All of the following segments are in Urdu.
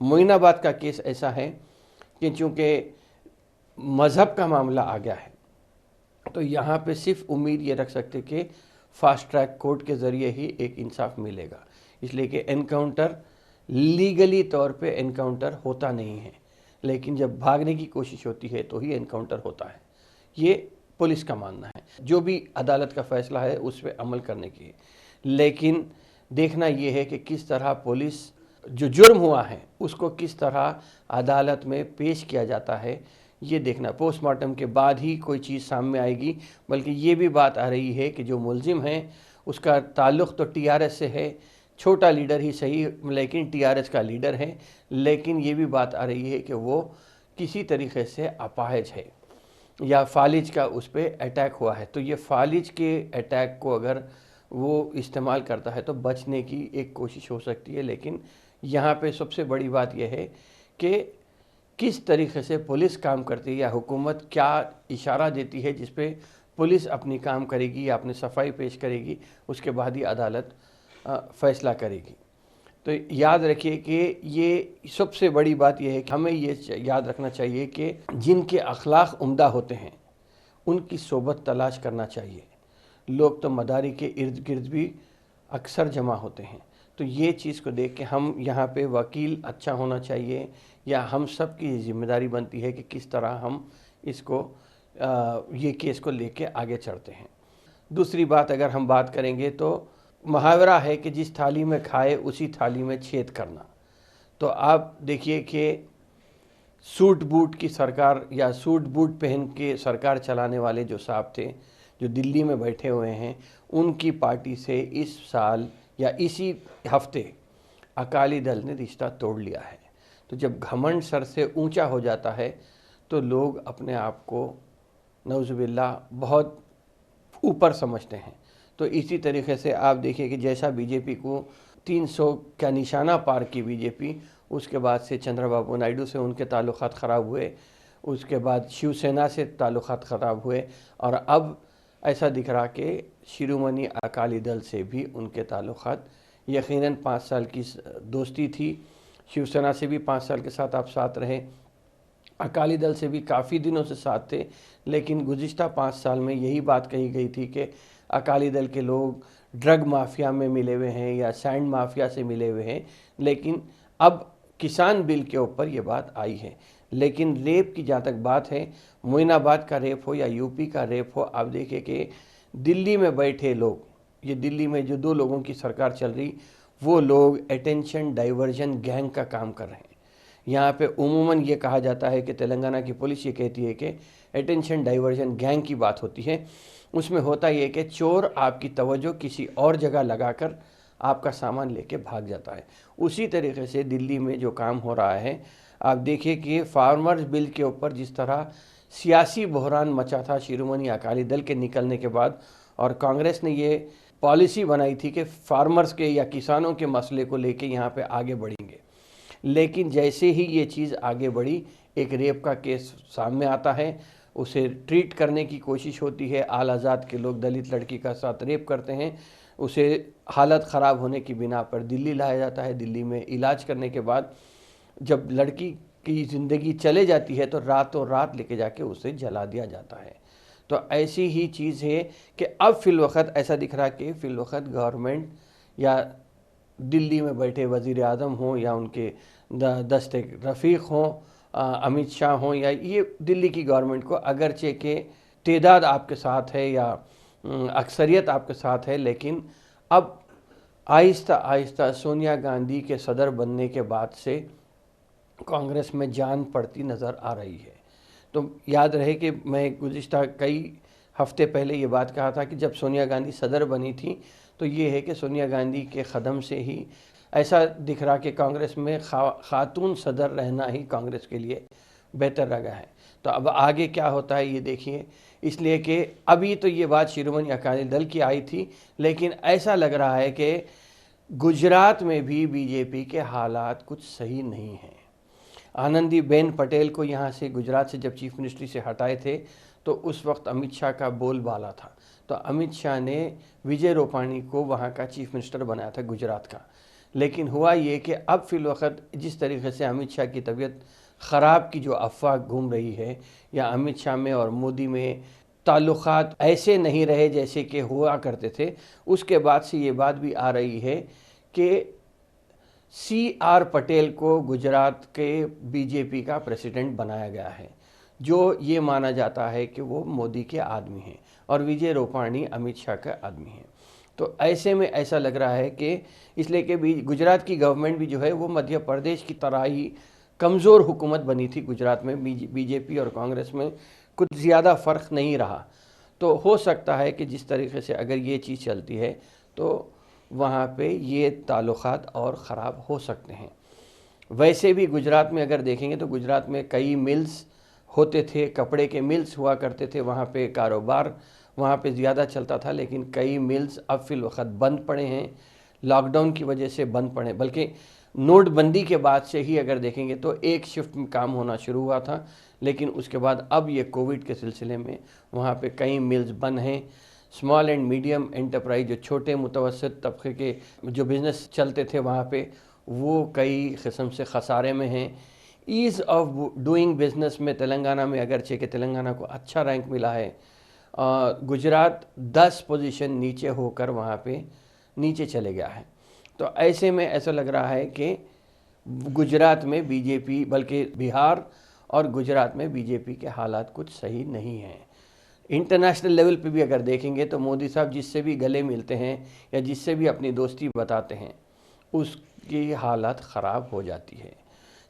معین آباد کا کیس ایسا ہے کہ چونکہ مذہب کا معاملہ آ گیا ہے تو یہاں پہ صرف امید یہ رکھ سکتے کہ فاسٹ ٹریک کورٹ کے ذریعے ہی ایک انصاف ملے گا، اس لیے کہ انکاؤنٹر لیگلی طور پہ انکاؤنٹر ہوتا نہیں ہے، لیکن جب بھاگنے کی کوشش ہوتی ہے تو ہی انکاؤنٹر ہوتا ہے، یہ پولیس کا ماننا ہے۔ جو بھی عدالت کا فیصلہ ہے اس پہ عمل کرنے کی، لیکن دیکھنا یہ ہے کہ کس طرح پولیس جو جرم ہوا ہے اس کو کس طرح عدالت میں پیش کیا جاتا ہے، یہ دیکھنا۔ پوسٹ مارٹم کے بعد ہی کوئی چیز سامنے آئے گی، بلکہ یہ بھی بات آ رہی ہے کہ جو ملزم ہیں اس کا تعلق تو ٹی آر ایس سے ہے، چھوٹا لیڈر ہی صحیح لیکن ٹی آر ایس کا لیڈر ہے، لیکن یہ بھی بات آ رہی ہے کہ وہ کسی طریقے سے اپاہج ہے یا فالج کا اس پہ اٹیک ہوا ہے، تو یہ فالج کے اٹیک کو اگر وہ استعمال کرتا ہے تو بچنے کی ایک کوشش ہو سکتی ہے، لیکن یہاں پہ سب سے بڑی بات یہ ہے کہ کس طریقے سے پولیس کام کرتی ہے یا حکومت کیا اشارہ دیتی ہے جس پہ پولیس اپنی کام کرے گی یا اپنی صفائی پیش کرے گی، اس کے بعد ہی عدالت فیصلہ کرے گی۔ تو یاد رکھیے کہ یہ سب سے بڑی بات یہ ہے کہ ہمیں یہ یاد رکھنا چاہیے کہ جن کے اخلاق عمدہ ہوتے ہیں ان کی صحبت تلاش کرنا چاہیے۔ لوگ تو مداری کے ارد گرد بھی اکثر جمع ہوتے ہیں، تو یہ چیز کو دیکھ کے ہم یہاں پہ وکیل اچھا ہونا چاہیے، یا ہم سب کی ذمہ داری بنتی ہے کہ کس طرح ہم اس کو یہ کیس کو لے کے آگے چڑھتے ہیں۔ دوسری بات اگر ہم بات کریں گے تو محاورہ ہے کہ جس تھالی میں کھائے اسی تھالی میں چھید کرنا، تو آپ دیکھیے کہ سوٹ بوٹ کی سرکار یا سوٹ بوٹ پہن کے سرکار چلانے والے جو صاحب تھے جو دلی میں بیٹھے ہوئے ہیں، ان کی پارٹی سے اس سال یا اسی ہفتے اکالی دل نے رشتہ توڑ لیا ہے۔ تو جب گھمنڈ سر سے اونچا ہو جاتا ہے تو لوگ اپنے آپ کو نعوذ باللہ بہت اوپر سمجھتے ہیں۔ تو اسی طریقے سے آپ دیکھیں کہ جیسا بی جے پی کو 300 کا نشانہ پار کی بی جے پی، اس کے بعد سے چندرا بابو نائیڈو سے ان کے تعلقات خراب ہوئے، اس کے بعد شیو سینا سے تعلقات خراب ہوئے، اور اب ایسا دکھ رہا کہ شیرومنی اکالی دل سے بھی ان کے تعلقات، یقیناً 5 سال کی دوستی تھی، شیو سینا سے بھی 5 سال کے ساتھ آپ ساتھ رہے، اکالی دل سے بھی کافی دنوں سے ساتھ تھے، لیکن گزشتہ 5 سال میں یہی بات کہی گئی تھی کہ اکالی دل کے لوگ ڈرگ مافیا میں ملے ہوئے ہیں یا سینڈ مافیا سے ملے ہوئے ہیں، لیکن اب کسان بل کے اوپر یہ بات آئی ہے۔ لیکن ریپ کی جہاں تک بات ہے، معین آباد کا ریپ ہو یا یو پی کا ریپ ہو، آپ دیکھیں کہ دلی میں بیٹھے لوگ، یہ دلی میں جو 2 لوگوں کی سرکار چل رہی، وہ لوگ اٹینشن ڈائیورژن گینگ کا کام کر رہے ہیں۔ یہاں پہ عموماً یہ کہا جاتا ہے کہ تلنگانہ کی پولیس یہ کہتی ہے کہ اٹینشن ڈائیورژن گینگ کی بات ہوتی ہے، اس میں ہوتا یہ کہ چور آپ کی توجہ کسی اور جگہ لگا کر آپ کا سامان لے کے بھاگ جاتا ہے۔ اسی طریقے سے دلی میں جو کام ہو رہا ہے، آپ دیکھیں کہ فارمرز بل کے اوپر جس طرح سیاسی بحران مچا تھا شیرومنی اکالی دل کے نکلنے کے بعد، اور کانگریس نے یہ پالیسی بنائی تھی کہ فارمرز کے یا کسانوں کے مسئلے کو لے کے یہاں پہ آگے بڑھیں گے، لیکن جیسے ہی یہ چیز آگے بڑھی، ایک ریپ کا کیس سامنے آتا ہے، اسے ٹریٹ کرنے کی کوشش ہوتی ہے، آل آزاد کے لوگ دلت لڑکی کا ساتھ ریپ کرتے ہیں، اسے حالت خراب ہونے کی بنا پر دلی لایا جاتا ہے، دلی میں علاج کرنے کے بعد جب لڑکی کی زندگی چلے جاتی ہے تو راتوں رات لے کے جا کے اسے جلا دیا جاتا ہے۔ تو ایسی ہی چیز ہے کہ اب فی الوقت ایسا دکھ رہا کہ فی الوقت گورنمنٹ یا دلی میں بیٹھے وزیر اعظم ہوں یا ان کے دست رفیق ہوں، امت شاہ ہوں، یا یہ دلی کی گورنمنٹ کو اگرچہ کہ تعداد آپ کے ساتھ ہے یا اکثریت آپ کے ساتھ ہے، لیکن اب آہستہ آہستہ سونیا گاندھی کے صدر بننے کے بعد سے کانگریس میں جان پڑتی نظر آ رہی ہے۔ تو یاد رہے کہ میں گزشتہ کئی ہفتے پہلے یہ بات کہا تھا کہ جب سونیا گاندھی صدر بنی تھی تو یہ ہے کہ سونیا گاندھی کے قدم سے ہی ایسا دکھ رہا کہ کانگریس میں خاتون صدر رہنا ہی کانگریس کے لیے بہتر رہا ہے۔ تو اب آگے کیا ہوتا ہے یہ دیکھیے، اس لیے کہ ابھی تو یہ بات شیرومنی اکالی دل کی آئی تھی، لیکن ایسا لگ رہا ہے کہ گجرات میں بھی بی جے پی کے حالات کچھ صحیح نہیں ہیں۔ آنندی بین پٹیل کو یہاں سے گجرات سے جب چیف منسٹری سے ہٹائے تھے تو اس وقت امت شاہ کا بول بالا تھا، تو امت شاہ نے وجے روپانی کو وہاں کا چیف منسٹر بنایا تھا گجرات کا، لیکن ہوا یہ کہ اب فی الوقت جس طریقے سے امت شاہ کی طبیعت خراب کی جو افواہ گھوم رہی ہے، یا امت شاہ میں اور مودی میں تعلقات ایسے نہیں رہے جیسے کہ ہوا کرتے تھے، اس کے بعد سے یہ بات بھی آ رہی ہے کہ سی آر پٹیل کو گجرات کے بی جے پی کا پریزیڈنٹ بنایا گیا ہے، جو یہ مانا جاتا ہے کہ وہ مودی کے آدمی ہیں اور وجے روپانی امت شاہ کا آدمی ہیں۔ تو ایسے میں ایسا لگ رہا ہے کہ اس لیے کہ گجرات کی گورنمنٹ بھی جو ہے وہ مدھیہ پردیش کی طرح ہی کمزور حکومت بنی تھی۔ گجرات میں بی جے پی اور کانگریس میں کچھ زیادہ فرق نہیں رہا، تو ہو سکتا ہے کہ جس طریقے سے اگر یہ چیز چلتی ہے تو وہاں پہ یہ تعلقات اور خراب ہو سکتے ہیں۔ ویسے بھی گجرات میں اگر دیکھیں گے تو گجرات میں کئی ملز ہوتے تھے، کپڑے کے ملز ہوا کرتے تھے، وہاں پہ کاروبار وہاں پہ زیادہ چلتا تھا، لیکن کئی ملز اب فی الوقت بند پڑے ہیں، لاک ڈاؤن کی وجہ سے بند پڑے، بلکہ نوٹ بندی کے بعد سے ہی اگر دیکھیں گے تو ایک شفٹ میں کام ہونا شروع ہوا تھا، لیکن اس کے بعد اب یہ کووڈ کے سلسلے میں وہاں پہ کئی ملز بند ہیں۔ اسمال اینڈ میڈیم انٹرپرائز، جو چھوٹے متوسط طبقے کے جو بزنس چلتے تھے وہاں پہ، وہ کئی قسم سے خسارے میں ہیں۔ ایز آف ڈوئنگ بزنس میں تلنگانہ میں اگرچہ کہ تلنگانہ کو اچھا رینک ملا ہے، گجرات 10 پوزیشن نیچے ہو کر وہاں پہ نیچے چلے گیا ہے۔ تو ایسے میں ایسا لگ رہا ہے کہ گجرات میں بی جے پی، بلکہ بہار اور گجرات میں بی جے پی کے حالات کچھ صحیح نہیں ہیں۔ انٹرنیشنل لیول پہ بھی اگر دیکھیں گے تو مودی صاحب جس سے بھی گلے ملتے ہیں یا جس سے بھی اپنی دوستی بتاتے ہیں، اس کی حالت خراب ہو جاتی ہے۔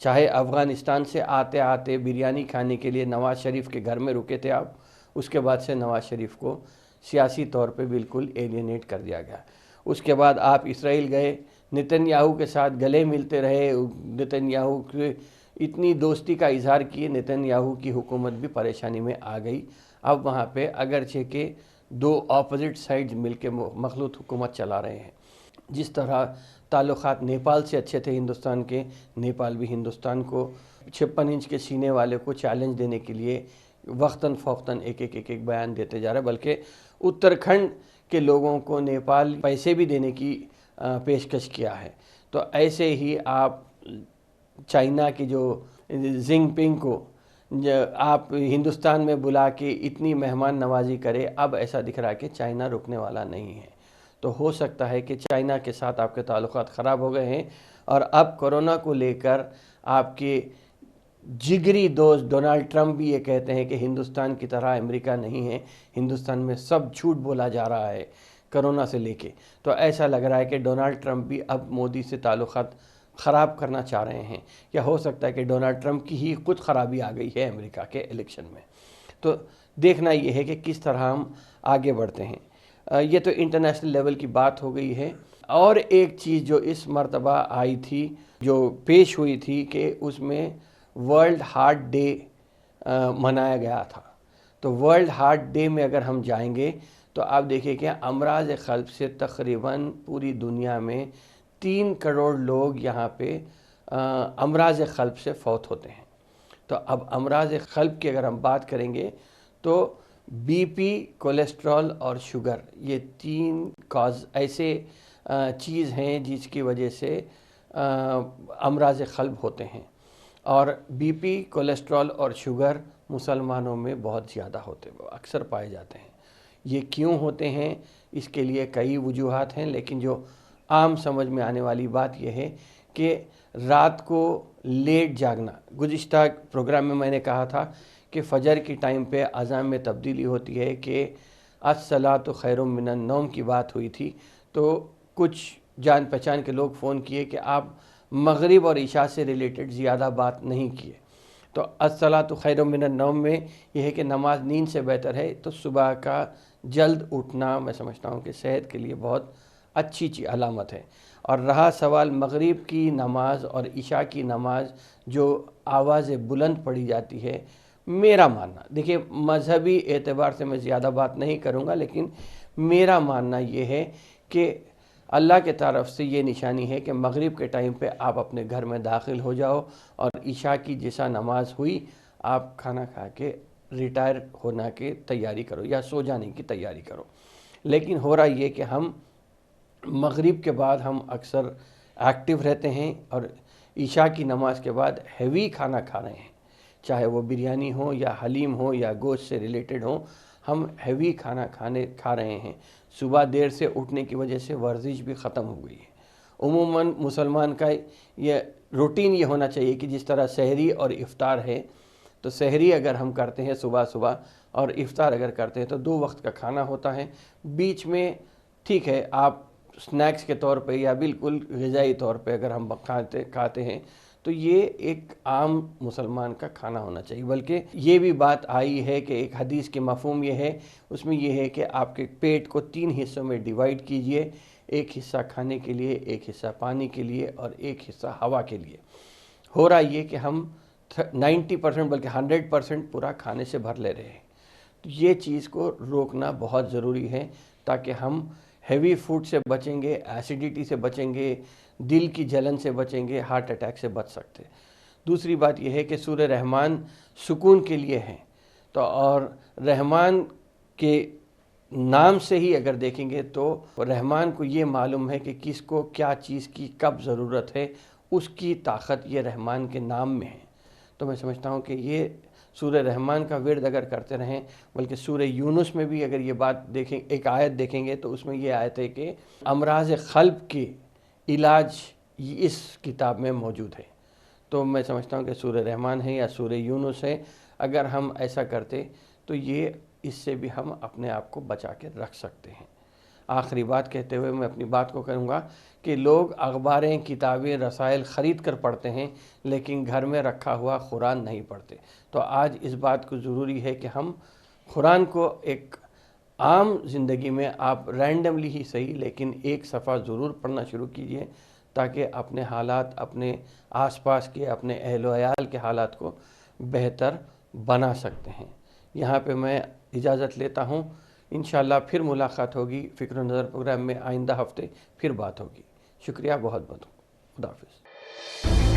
چاہے افغانستان سے آتے آتے بریانی کھانے کے لیے نواز شریف کے گھر میں رکے تھے آپ، اس کے بعد سے نواز شریف کو سیاسی طور پہ بالکل ایلینیٹ کر دیا گیا۔ اس کے بعد آپ اسرائیل گئے، نتن یاہو کے ساتھ گلے ملتے رہے، نتن یاہو کے اتنی دوستی کا اظہار کیے، نتن یاہو کی حکومت بھی پریشانی میں آ گئی۔ اب وہاں پہ اگرچہ کہ دو اپوزٹ سائڈز مل کے مخلوط حکومت چلا رہے ہیں۔ جس طرح تعلقات نیپال سے اچھے تھے ہندوستان کے، نیپال بھی ہندوستان کو 56 انچ کے سینے والے کو چیلنج دینے کے لیے وقتاً فوقتاً ایک بیان دیتے جا رہا ہے، بلکہ اتراکھنڈ کے لوگوں کو نیپال پیسے بھی دینے کی پیشکش کیا ہے۔ تو ایسے ہی آپ چائنا کی جو زنگ پنگ کو آپ ہندوستان میں بلا کے اتنی مہمان نوازی کرے، اب ایسا دکھ رہا ہے کہ چائنا رکنے والا نہیں ہے۔ تو ہو سکتا ہے کہ چائنا کے ساتھ آپ کے تعلقات خراب ہو گئے ہیں، اور اب کورونا کو لے کر آپ کے جگری دوست ڈونالڈ ٹرمپ بھی یہ کہتے ہیں کہ ہندوستان کی طرح امریکہ نہیں ہے، ہندوستان میں سب جھوٹ بولا جا رہا ہے کرونا سے لے کے۔ تو ایسا لگ رہا ہے کہ ڈونالڈ ٹرمپ بھی اب مودی سے تعلقات خراب کرنا چاہ رہے ہیں، یا ہو سکتا ہے کہ ڈونالڈ ٹرمپ کی ہی خود خرابی آ گئی ہے امریکہ کے الیکشن میں۔ تو دیکھنا یہ ہے کہ کس طرح ہم آگے بڑھتے ہیں۔ یہ تو انٹرنیشنل لیول کی بات ہو گئی ہے۔ اور ایک چیز جو اس مرتبہ آئی تھی، جو پیش ہوئی تھی، کہ اس میں ورلڈ ہارٹ ڈے منایا گیا تھا۔ تو ورلڈ ہارٹ ڈے میں اگر ہم جائیں گے تو آپ دیکھیں کہ امراض قلب سے تقریباً پوری دنیا میں 3 کروڑ لوگ یہاں پہ امراض قلب سے فوت ہوتے ہیں۔ تو اب امراض قلب کی اگر ہم بات کریں گے تو بی پی، کولیسٹرول اور شوگر، یہ 3 کاز ایسے چیز ہیں جس کی وجہ سے امراض قلب ہوتے ہیں۔ اور بی پی، کولیسٹرول اور شوگر مسلمانوں میں بہت زیادہ ہوتے ہیں، اکثر پائے جاتے ہیں۔ یہ کیوں ہوتے ہیں؟ اس کے لیے کئی وجوہات ہیں، لیکن جو عام سمجھ میں آنے والی بات یہ ہے کہ رات کو لیٹ جاگنا۔ گزشتہ پروگرام میں نے کہا تھا کہ فجر کی ٹائم پہ اذان میں تبدیلی ہوتی ہے، کہ الصلاۃ خیر من النوم کی بات ہوئی تھی، تو کچھ جان پہچان کے لوگ فون کیے کہ آپ مغرب اور عشاء سے ریلیٹڈ زیادہ بات نہیں کیے۔ تو الصلاۃ خیر من النوم میں یہ ہے کہ نماز نیند سے بہتر ہے، تو صبح کا جلد اٹھنا میں سمجھتا ہوں کہ صحت کے لیے بہت اچھی علامت ہے۔ اور رہا سوال مغرب کی نماز اور عشاء کی نماز جو آواز بلند پڑھی جاتی ہے، میرا ماننا، دیکھیں مذہبی اعتبار سے میں زیادہ بات نہیں کروں گا، لیکن میرا ماننا یہ ہے کہ اللہ کے طرف سے یہ نشانی ہے کہ مغرب کے ٹائم پہ آپ اپنے گھر میں داخل ہو جاؤ، اور عشاء کی جیسا نماز ہوئی آپ کھانا کھا کے ریٹائر ہونا کی تیاری کرو یا سو جانے کی تیاری کرو۔ لیکن ہو رہا یہ کہ ہم مغرب کے بعد ہم اکثر ایکٹیو رہتے ہیں اور عشاء کی نماز کے بعد ہیوی کھانا کھا رہے ہیں، چاہے وہ بریانی ہو یا حلیم ہو یا گوشت سے ریلیٹڈ ہو، ہم ہیوی کھانا کھا رہے ہیں۔ صبح دیر سے اٹھنے کی وجہ سے ورزش بھی ختم ہو گئی ہے۔ عموماً مسلمان کا یہ روٹین یہ ہونا چاہیے کہ جس طرح سحری اور افطار ہے، تو سحری اگر ہم کرتے ہیں صبح صبح اور افطار اگر کرتے ہیں تو 2 وقت کا کھانا ہوتا ہے۔ بیچ میں ٹھیک ہے آپ سنیکس کے طور پہ یا بالکل غذائی طور پہ اگر ہم کھاتے ہیں تو یہ ایک عام مسلمان کا کھانا ہونا چاہیے۔ بلکہ یہ بھی بات آئی ہے کہ ایک حدیث کے مفہوم یہ ہے، اس میں یہ ہے کہ آپ کے پیٹ کو 3 حصوں میں ڈیوائیڈ کیجئے، ایک حصہ کھانے کے لیے، ایک حصہ پانی کے لیے اور ایک حصہ ہوا کے لیے۔ ہو رہا یہ کہ ہم 90% بلکہ 100% پورا کھانے سے بھر لے رہے ہیں۔ تو یہ چیز کو روکنا بہت ضروری ہے تاکہ ہم ہیوی فوڈ سے بچیں گے، ایسیڈیٹی سے بچیں گے، دل کی جلن سے بچیں گے، ہارٹ اٹیک سے بچ سکتے۔ دوسری بات یہ ہے کہ سورہ رحمان سکون کے لیے ہے، تو اور رحمان کے نام سے ہی اگر دیکھیں گے تو رحمان کو یہ معلوم ہے کہ کس کو کیا چیز کی کب ضرورت ہے، اس کی طاقت یہ رحمان کے نام میں ہے۔ تو میں سمجھتا ہوں کہ یہ سورہ رحمان کا ورد اگر کرتے رہیں، بلکہ سورہ یونس میں بھی اگر یہ بات دیکھیں، ایک آیت دیکھیں گے تو اس میں یہ آیت ہے کہ امراض قلب کے علاج اس کتاب میں موجود ہے۔ تو میں سمجھتا ہوں کہ سورہ رحمان ہے یا سورہ یونس ہے، اگر ہم ایسا کرتے تو یہ اس سے بھی ہم اپنے آپ کو بچا کے رکھ سکتے ہیں۔ آخری بات کہتے ہوئے میں اپنی بات کو کروں گا کہ لوگ اخباریں، کتابیں، رسائل خرید کر پڑھتے ہیں لیکن گھر میں رکھا ہوا قرآن نہیں پڑھتے۔ تو آج اس بات کو ضروری ہے کہ ہم قرآن کو ایک عام زندگی میں آپ رینڈملی ہی صحیح لیکن ایک صفحہ ضرور پڑھنا شروع کیجئے تاکہ اپنے حالات، اپنے آس پاس کے، اپنے اہل و عیال کے حالات کو بہتر بنا سکتے ہیں۔ یہاں پہ میں اجازت لیتا ہوں، انشاءاللہ پھر ملاقات ہوگی فکر و نظر پروگرام میں، آئندہ ہفتے پھر بات ہوگی۔ شکریہ بہت بہت، خدا حافظ۔